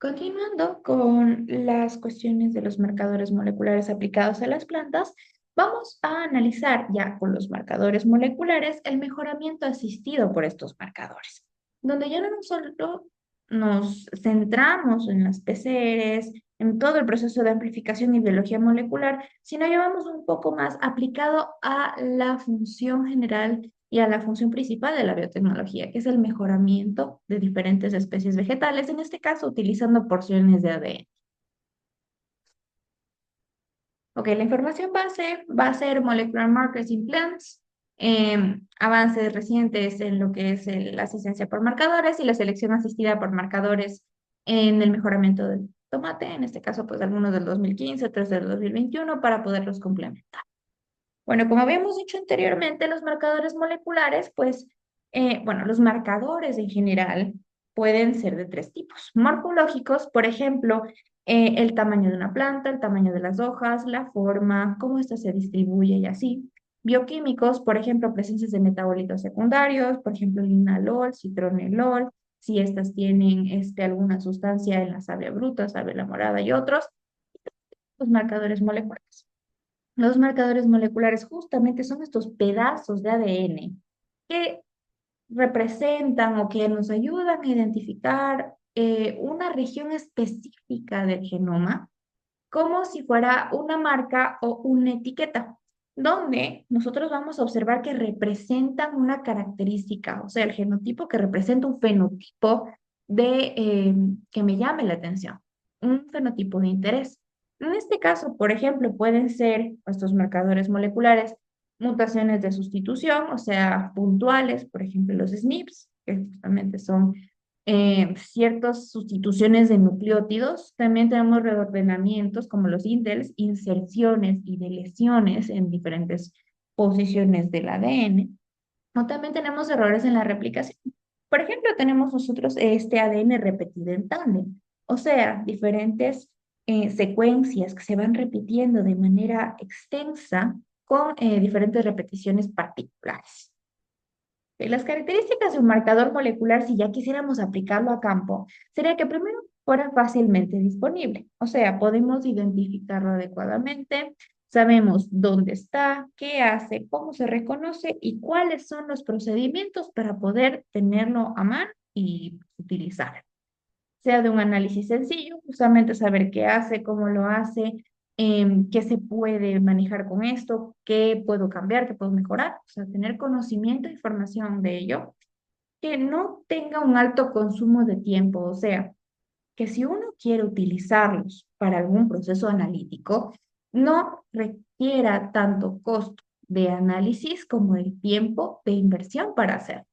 Continuando con las cuestiones de los marcadores moleculares aplicados a las plantas, vamos a analizar ya con los marcadores moleculares el mejoramiento asistido por estos marcadores, donde ya no solo nos centramos en las PCRs, en todo el proceso de amplificación y biología molecular, sino llevamos un poco más aplicado a la función general y a la función principal de la biotecnología, que es el mejoramiento de diferentes especies vegetales, en este caso utilizando porciones de ADN. Ok, la información base va a ser Molecular Markers in Plants, avances recientes en lo que es la asistencia por marcadores y la selección asistida por marcadores en el mejoramiento del tomate, en este caso pues algunos del 2015, otros del 2021, para poderlos complementar. Bueno, como habíamos dicho anteriormente, los marcadores moleculares, pues, bueno, los marcadores en general pueden ser de tres tipos. Morfológicos, por ejemplo, el tamaño de una planta, el tamaño de las hojas, la forma, cómo ésta se distribuye y así. Bioquímicos, por ejemplo, presencias de metabolitos secundarios, por ejemplo, linalol, citronelol, si estas tienen alguna sustancia en la savia bruta, savia morada y otros. Los marcadores moleculares. Los marcadores moleculares justamente son estos pedazos de ADN que representan o que nos ayudan a identificar una región específica del genoma como si fuera una marca o una etiqueta, donde nosotros vamos a observar que representan una característica, o sea, el genotipo que representa un fenotipo que me llame la atención, un fenotipo de interés. En este caso, por ejemplo, pueden ser estos marcadores moleculares mutaciones de sustitución, o sea, puntuales, por ejemplo, los SNPs, que justamente son ciertas sustituciones de nucleótidos. También tenemos reordenamientos como los indels, inserciones y deleciones en diferentes posiciones del ADN. O también tenemos errores en la replicación. Por ejemplo, tenemos nosotros este ADN repetido en tándem, o sea, diferentes secuencias que se van repitiendo de manera extensa con diferentes repeticiones particulares. Las características de un marcador molecular, si ya quisiéramos aplicarlo a campo, sería que primero fuera fácilmente disponible. O sea, podemos identificarlo adecuadamente, sabemos dónde está, qué hace, cómo se reconoce y cuáles son los procedimientos para poder tenerlo a mano y utilizar, sea de un análisis sencillo, justamente saber qué hace, cómo lo hace, qué se puede manejar con esto, qué puedo cambiar, qué puedo mejorar, o sea, tener conocimiento e información de ello, que no tenga un alto consumo de tiempo, o sea, que si uno quiere utilizarlos para algún proceso analítico, no requiera tanto costo de análisis como el tiempo de inversión para hacerlo.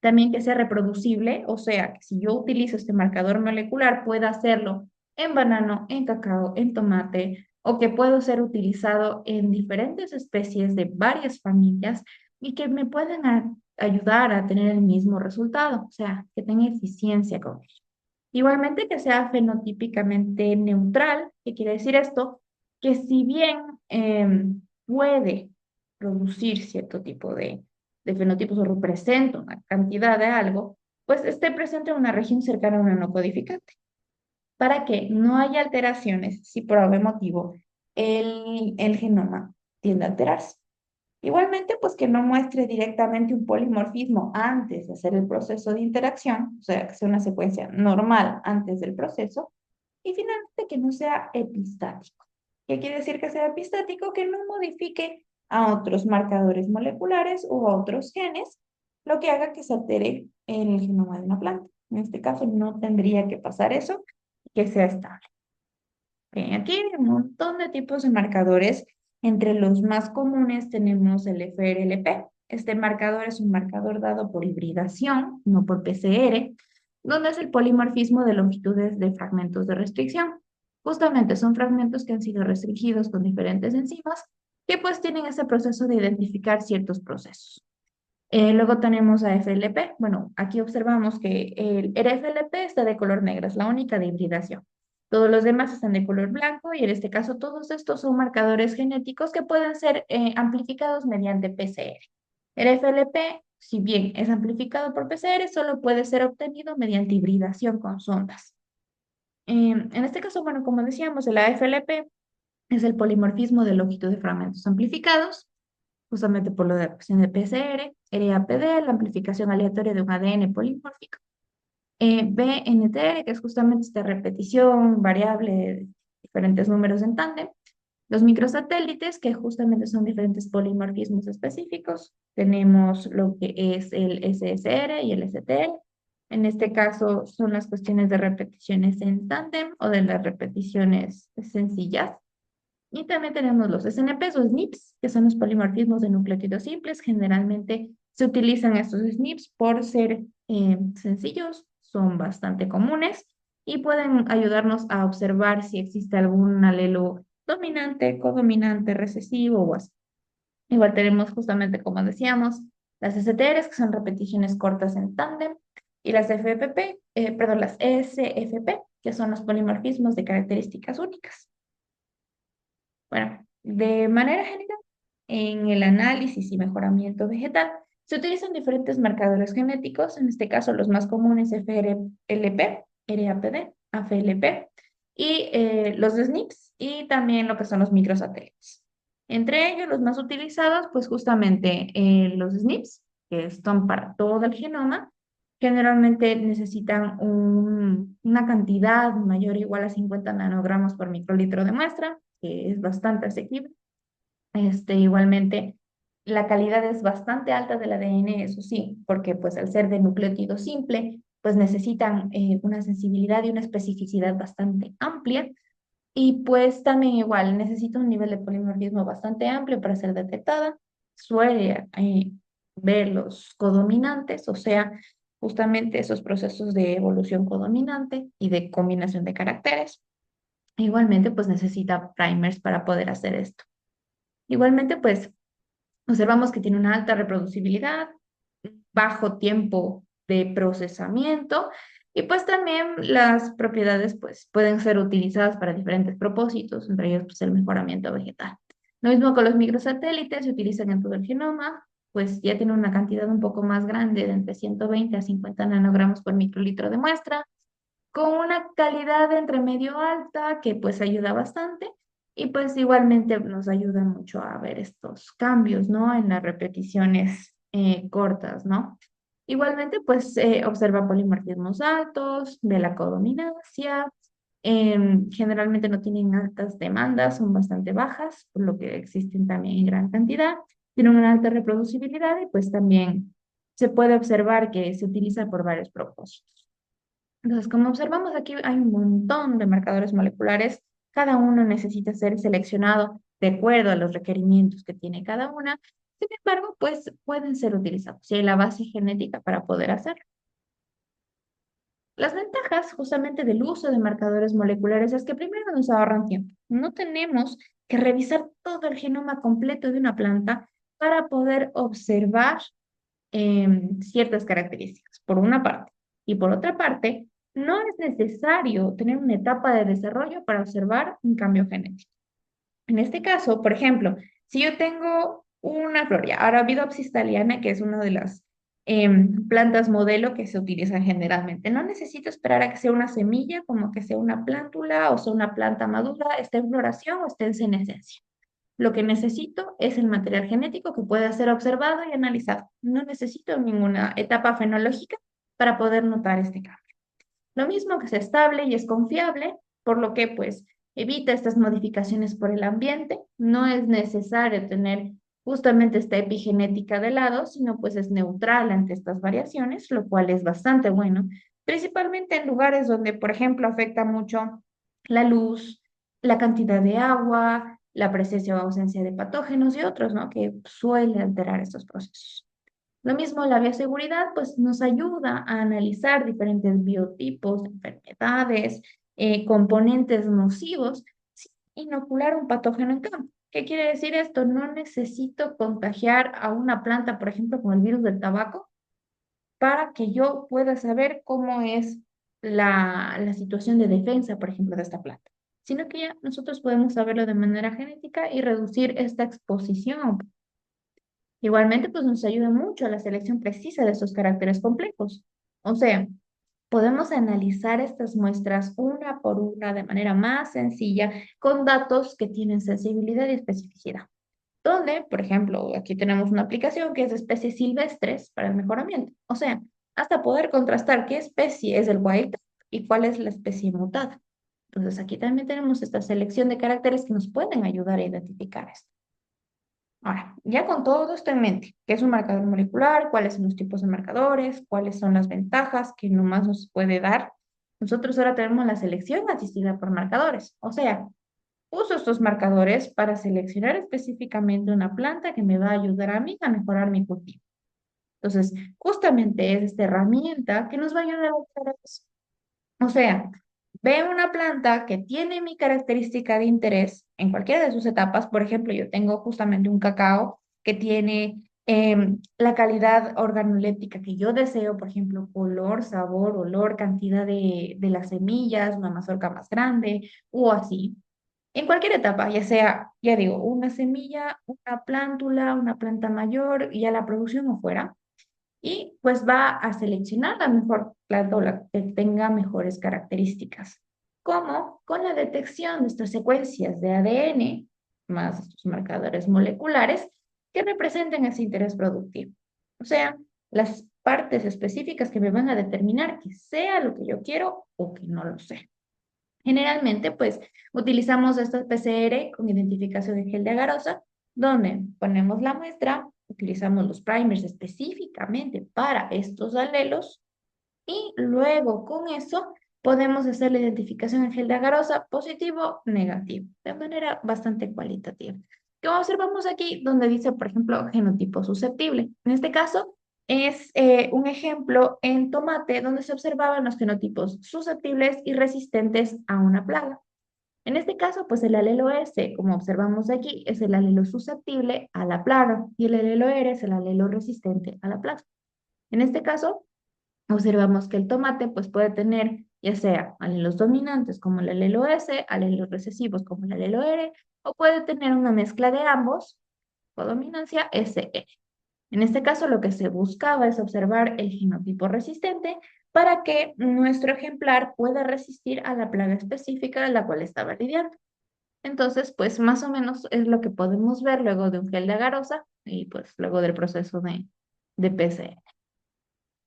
También que sea reproducible, o sea, que si yo utilizo este marcador molecular, pueda hacerlo en banano, en cacao, en tomate, o que puedo ser utilizado en diferentes especies de varias familias y que me puedan ayudar a tener el mismo resultado, o sea, que tenga eficiencia con ello. Igualmente que sea fenotípicamente neutral, ¿qué quiere decir esto? Que si bien puede producir cierto tipo de fenotipos o representa una cantidad de algo, pues esté presente en una región cercana a una no codificante, para que no haya alteraciones si por algún motivo el genoma tiende a alterarse. Igualmente, pues que no muestre directamente un polimorfismo antes de hacer el proceso de interacción, o sea, que sea una secuencia normal antes del proceso. Y finalmente, que no sea epistático. ¿Qué quiere decir que sea epistático? Que no modifique a otros marcadores moleculares o a otros genes, lo que haga que se altere el genoma de una planta. En este caso, no tendría que pasar eso, que sea estable. Bien, aquí hay un montón de tipos de marcadores. Entre los más comunes tenemos el FRLP. Este marcador es un marcador dado por hibridación, no por PCR, donde es el polimorfismo de longitudes de fragmentos de restricción. Justamente son fragmentos que han sido restringidos con diferentes enzimas que pues tienen ese proceso de identificar ciertos procesos. Luego tenemos a FLP. Bueno, aquí observamos que el FLP está de color negro, es la única de hibridación. Todos los demás están de color blanco y en este caso todos estos son marcadores genéticos que pueden ser amplificados mediante PCR. El FLP, si bien es amplificado por PCR, solo puede ser obtenido mediante hibridación con sondas. En este caso, bueno, como decíamos, el AFLP es el polimorfismo de longitud de fragmentos amplificados, justamente por lo de la cuestión de PCR, RAPD, la amplificación aleatoria de un ADN polimórfico, BNTR, que es justamente esta repetición variable de diferentes números en tándem, los microsatélites, que justamente son diferentes polimorfismos específicos. Tenemos lo que es el SSR y el STR. En este caso son las cuestiones de repeticiones en tándem o de las repeticiones sencillas. Y también tenemos los SNPs o SNPs, que son los polimorfismos de nucleótidos simples. Generalmente se utilizan estos SNPs por ser sencillos, son bastante comunes y pueden ayudarnos a observar si existe algún alelo dominante, codominante, recesivo o así. Igual tenemos justamente, como decíamos, las STRs, que son repeticiones cortas en tándem, y las FFP, perdón, las SFP, que son los polimorfismos de características únicas. Bueno, de manera general, en el análisis y mejoramiento vegetal se utilizan diferentes marcadores genéticos, en este caso los más comunes FRLP, RAPD, AFLP y los SNPs y también lo que son los microsatélites. Entre ellos, los más utilizados, pues justamente los SNPs, que están para todo el genoma, generalmente necesitan una cantidad mayor o igual a 50 nanogramos por microlitro de muestra, que es bastante asequible. Igualmente, la calidad es bastante alta del ADN, eso sí, porque pues al ser de nucleótido simple, pues necesitan una sensibilidad y una especificidad bastante amplia. Y pues también igual necesita un nivel de polimorfismo bastante amplio para ser detectada. Suele ver los codominantes, o sea, justamente esos procesos de evolución codominante y de combinación de caracteres. Igualmente, pues necesita primers para poder hacer esto. Igualmente, pues observamos que tiene una alta reproducibilidad, bajo tiempo de procesamiento y pues también las propiedades pues pueden ser utilizadas para diferentes propósitos, entre ellos pues el mejoramiento vegetal. Lo mismo con los microsatélites, se utilizan en todo el genoma, pues ya tienen una cantidad un poco más grande de entre 120 a 50 nanogramos por microlitro de muestra con una calidad de entre medio alta que pues ayuda bastante y pues igualmente nos ayuda mucho a ver estos cambios, ¿no? En las repeticiones cortas, ¿no? Igualmente pues observa polimorfismos altos, de la codominancia, generalmente no tienen altas demandas, son bastante bajas, por lo que existen también en gran cantidad, tienen una alta reproducibilidad y pues también se puede observar que se utiliza por varios propósitos. Entonces, como observamos aquí, hay un montón de marcadores moleculares. Cada uno necesita ser seleccionado de acuerdo a los requerimientos que tiene cada una. Sin embargo, pues pueden ser utilizados. Si hay la base genética para poder hacerlo. Las ventajas justamente del uso de marcadores moleculares es que primero nos ahorran tiempo. No tenemos que revisar todo el genoma completo de una planta para poder observar ciertas características, por una parte. Y por otra parte, no es necesario tener una etapa de desarrollo para observar un cambio genético. En este caso, por ejemplo, si yo tengo una floria, Arabidopsis thaliana, que es una de las plantas modelo que se utilizan generalmente, no necesito esperar a que sea una semilla, como que sea una plántula o sea una planta madura, esté en floración o esté en senescencia. Lo que necesito es el material genético que pueda ser observado y analizado. No necesito ninguna etapa fenológica para poder notar este cambio. Lo mismo que es estable y es confiable, por lo que pues evita estas modificaciones por el ambiente. No es necesario tener justamente esta epigenética de lado, sino pues es neutral ante estas variaciones, lo cual es bastante bueno, principalmente en lugares donde, por ejemplo, afecta mucho la luz, la cantidad de agua, la presencia o ausencia de patógenos y otros, ¿no? Que suele alterar estos procesos. Lo mismo la bioseguridad, pues nos ayuda a analizar diferentes biotipos, enfermedades, componentes nocivos, sin inocular un patógeno en campo. ¿Qué quiere decir esto? No necesito contagiar a una planta, por ejemplo, con el virus del tabaco, para que yo pueda saber cómo es la situación de defensa, por ejemplo, de esta planta, sino que ya nosotros podemos saberlo de manera genética y reducir esta exposición. Igualmente, pues nos ayuda mucho a la selección precisa de estos caracteres complejos. O sea, podemos analizar estas muestras una por una de manera más sencilla con datos que tienen sensibilidad y especificidad. Donde, por ejemplo, aquí tenemos una aplicación que es de especies silvestres para el mejoramiento. O sea, hasta poder contrastar qué especie es el wild type y cuál es la especie mutada. Entonces, aquí también tenemos esta selección de caracteres que nos pueden ayudar a identificar esto. Ahora, ya con todo esto en mente, ¿qué es un marcador molecular? ¿Cuáles son los tipos de marcadores? ¿Cuáles son las ventajas que nomás nos puede dar? Nosotros ahora tenemos la selección asistida por marcadores. O sea, uso estos marcadores para seleccionar específicamente una planta que me va a ayudar a mí a mejorar mi cultivo. Entonces, justamente es esta herramienta que nos va a ayudar a hacer eso. O sea, veo una planta que tiene mi característica de interés en cualquiera de sus etapas. Por ejemplo, yo tengo justamente un cacao que tiene la calidad organoléptica que yo deseo, por ejemplo, color, sabor, olor, cantidad de las semillas, una mazorca más grande o así. En cualquier etapa, ya sea, ya digo, una semilla, una plántula, una planta mayor, ya la producción o fuera y pues va a seleccionar la mejor planta o la que tenga mejores características, como con la detección de estas secuencias de ADN más estos marcadores moleculares que representen ese interés productivo. O sea, las partes específicas que me van a determinar que sea lo que yo quiero o que no lo sea. Generalmente, pues, utilizamos esta PCR con identificación de gel de agarosa, donde ponemos la muestra, utilizamos los primers específicamente para estos alelos y luego con eso podemos hacer la identificación en gel de agarosa positivo, negativo, de manera bastante cualitativa. ¿Qué observamos aquí? Donde dice, por ejemplo, genotipo susceptible. En este caso, es un ejemplo en tomate donde se observaban los genotipos susceptibles y resistentes a una plaga. En este caso, pues el alelo S, como observamos aquí, es el alelo susceptible a la plaga y el alelo R es el alelo resistente a la plaga. En este caso, observamos que el tomate pues puede tener ya sea alelos dominantes como el alelo S, alelos recesivos como el alelo R, o puede tener una mezcla de ambos, o dominancia SR. En este caso, lo que se buscaba es observar el genotipo resistente para que nuestro ejemplar pueda resistir a la plaga específica de la cual estaba lidiando. Entonces, pues más o menos es lo que podemos ver luego de un gel de agarosa y pues luego del proceso de PCR.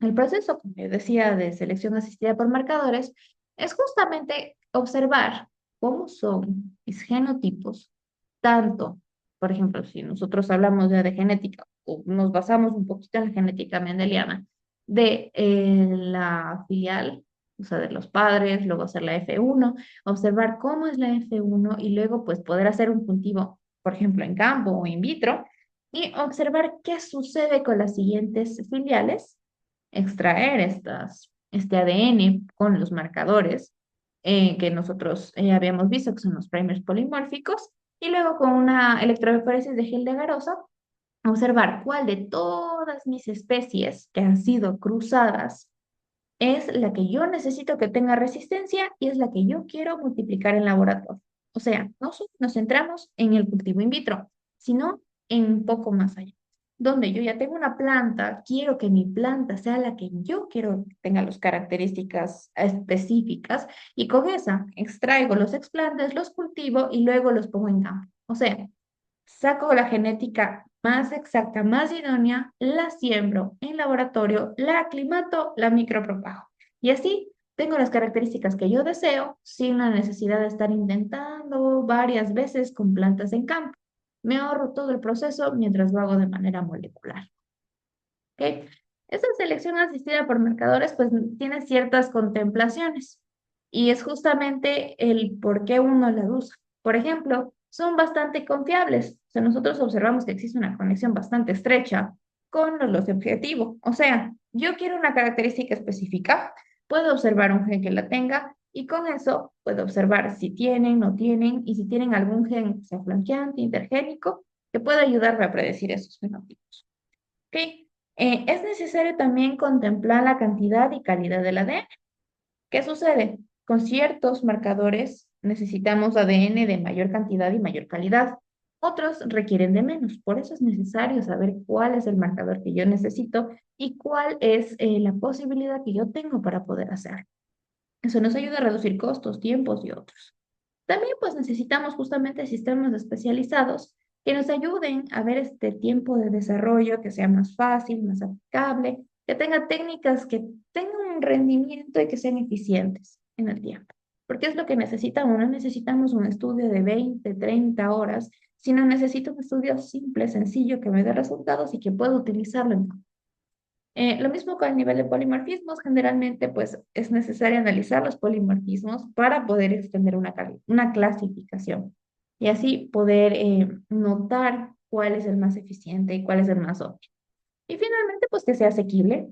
El proceso, como yo decía, de selección asistida por marcadores es justamente observar cómo son mis genotipos, tanto, por ejemplo, si nosotros hablamos ya de genética o nos basamos un poquito en la genética mendeliana de la filial, o sea, de los padres, luego hacer la F1, observar cómo es la F1 y luego pues poder hacer un cultivo, por ejemplo, en campo o in vitro y observar qué sucede con las siguientes filiales extraer este ADN con los marcadores que nosotros habíamos visto, que son los primers polimórficos, y luego con una electroforesis de gel de agarosa, observar cuál de todas mis especies que han sido cruzadas es la que yo necesito que tenga resistencia y es la que yo quiero multiplicar en laboratorio. O sea, no solo nos centramos en el cultivo in vitro, sino en un poco más allá. Donde yo ya tengo una planta, quiero que mi planta sea la que yo quiero que tenga las características específicas y con esa extraigo los explantes, los cultivo y luego los pongo en campo. O sea, saco la genética más exacta, más idónea, la siembro en laboratorio, la aclimato, la micropropago. Y así tengo las características que yo deseo sin la necesidad de estar intentando varias veces con plantas en campo. Me ahorro todo el proceso mientras lo hago de manera molecular. ¿Ok? Esta selección asistida por marcadores pues tiene ciertas contemplaciones y es justamente el por qué uno la usa. Por ejemplo, son bastante confiables. O sea, nosotros observamos que existe una conexión bastante estrecha con los objetivos. O sea, yo quiero una característica específica, puedo observar un gen que la tenga y con eso puedo observar si tienen, no tienen y si tienen algún gen que sea flanqueante, intergénico, que pueda ayudarme a predecir esos fenotipos. ¿Ok? Es necesario también contemplar la cantidad y calidad del ADN. ¿Qué sucede? Con ciertos marcadores necesitamos ADN de mayor cantidad y mayor calidad. Otros requieren de menos. Por eso es necesario saber cuál es el marcador que yo necesito y cuál es la posibilidad que yo tengo para poder hacerlo. Eso nos ayuda a reducir costos, tiempos y otros. También pues necesitamos justamente sistemas especializados que nos ayuden a ver este tiempo de desarrollo que sea más fácil, más aplicable, que tenga técnicas que tengan un rendimiento y que sean eficientes en el tiempo. Porque es lo que necesitamos, no necesitamos un estudio de 20, 30 horas, sino necesito un estudio simple, sencillo, que me dé resultados y que pueda utilizarlo en lo mismo con el nivel de polimorfismos, generalmente pues es necesario analizar los polimorfismos para poder extender una clasificación y así poder notar cuál es el más eficiente y cuál es el más óptimo. Y finalmente pues que sea asequible.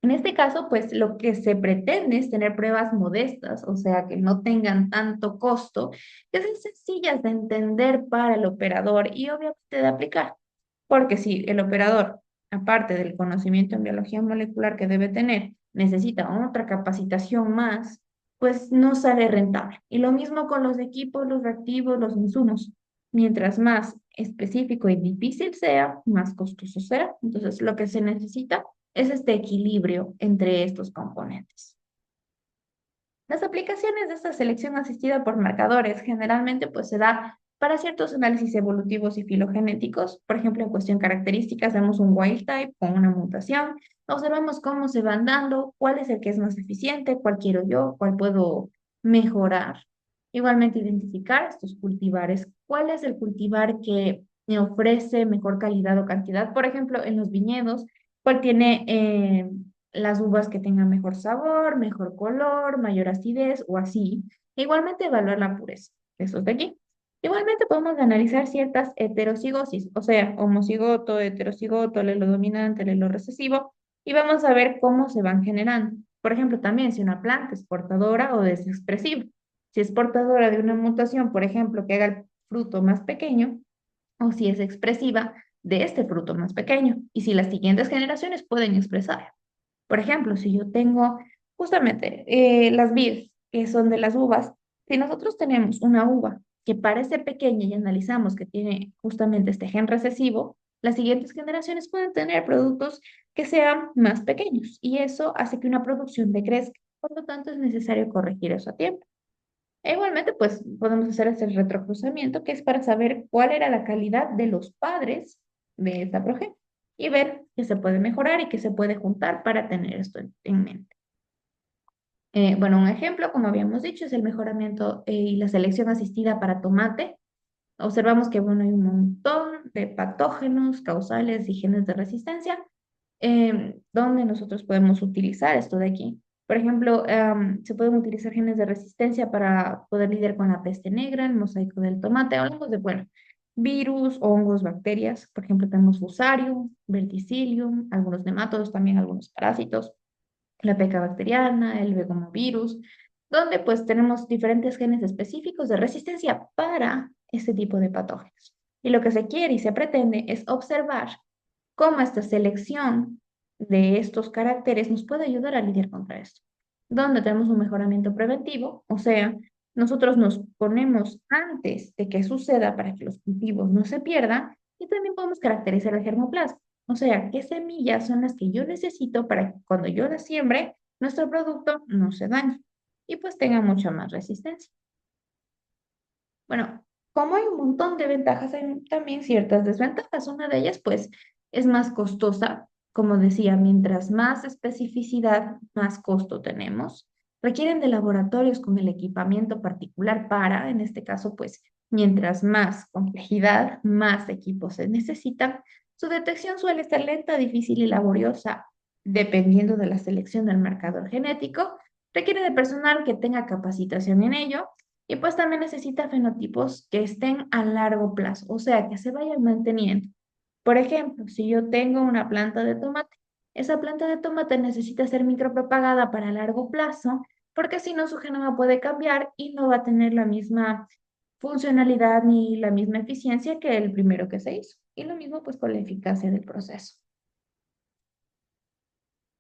En este caso pues lo que se pretende es tener pruebas modestas, o sea que no tengan tanto costo, que sean sencillas de entender para el operador y obviamente de aplicar. Porque si el operador, aparte del conocimiento en biología molecular que debe tener, necesita otra capacitación más, pues no sale rentable. Y lo mismo con los equipos, los reactivos, los insumos. Mientras más específico y difícil sea, más costoso será. Entonces, lo que se necesita es este equilibrio entre estos componentes. Las aplicaciones de esta selección asistida por marcadores generalmente pues se da para ciertos análisis evolutivos y filogenéticos. Por ejemplo, en cuestión características, vemos un wild type con una mutación, observamos cómo se van dando, cuál es el que es más eficiente, cuál quiero yo, cuál puedo mejorar. Igualmente, identificar estos cultivares, cuál es el cultivar que me ofrece mejor calidad o cantidad. Por ejemplo, en los viñedos, cuál tiene las uvas que tengan mejor sabor, mejor color, mayor acidez o así. E igualmente evaluar la pureza. Eso de aquí. Igualmente podemos analizar ciertas heterocigosis, o sea, homocigoto, heterocigoto, alelo dominante, alelo recesivo, y vamos a ver cómo se van generando. Por ejemplo, también si una planta es portadora o es expresiva. Si es portadora de una mutación, por ejemplo, que haga el fruto más pequeño, o si es expresiva de este fruto más pequeño, y si las siguientes generaciones pueden expresar. Por ejemplo, si yo tengo justamente las vides, que son de las uvas, si nosotros tenemos una uva que parece pequeña y analizamos que tiene justamente este gen recesivo, las siguientes generaciones pueden tener productos que sean más pequeños y eso hace que una producción decrezca. Por lo tanto, es necesario corregir eso a tiempo. E igualmente, pues podemos hacer ese retrocruzamiento que es para saber cuál era la calidad de los padres de esta progenie y ver qué se puede mejorar y qué se puede juntar para tener esto en mente. Bueno, un ejemplo, como habíamos dicho, es el mejoramiento y la selección asistida para tomate. Observamos que, bueno, hay un montón de patógenos, causales y genes de resistencia, donde nosotros podemos utilizar esto de aquí. Por ejemplo, se pueden utilizar genes de resistencia para poder lidiar con la peste negra, el mosaico del tomate. Hablamos de, bueno, virus, hongos, bacterias. Por ejemplo, tenemos Fusarium, Verticillium, algunos nematodos, también algunos parásitos, la peca bacteriana, el vegomovirus, donde pues tenemos diferentes genes específicos de resistencia para este tipo de patógenos. Y lo que se quiere y se pretende es observar cómo esta selección de estos caracteres nos puede ayudar a lidiar contra esto. Donde tenemos un mejoramiento preventivo, o sea, nosotros nos ponemos antes de que suceda para que los cultivos no se pierdan y también podemos caracterizar el germoplasma. O sea, qué semillas son las que yo necesito para que cuando yo las siembre, nuestro producto no se dañe y pues tenga mucha más resistencia. Bueno, como hay un montón de ventajas, hay también ciertas desventajas. Una de ellas, pues, es más costosa. Como decía, mientras más especificidad, más costo tenemos. Requieren de laboratorios con el equipamiento particular para, en este caso, pues, mientras más complejidad, más equipos se necesitan. Su detección suele ser lenta, difícil y laboriosa, dependiendo de la selección del marcador genético. Requiere de personal que tenga capacitación en ello y pues también necesita fenotipos que estén a largo plazo, o sea, que se vayan manteniendo. Por ejemplo, si yo tengo una planta de tomate, esa planta de tomate necesita ser micropropagada para largo plazo, porque si no su genoma puede cambiar y no va a tener la misma funcionalidad ni la misma eficiencia que el primero que se hizo. Y lo mismo pues con la eficacia del proceso.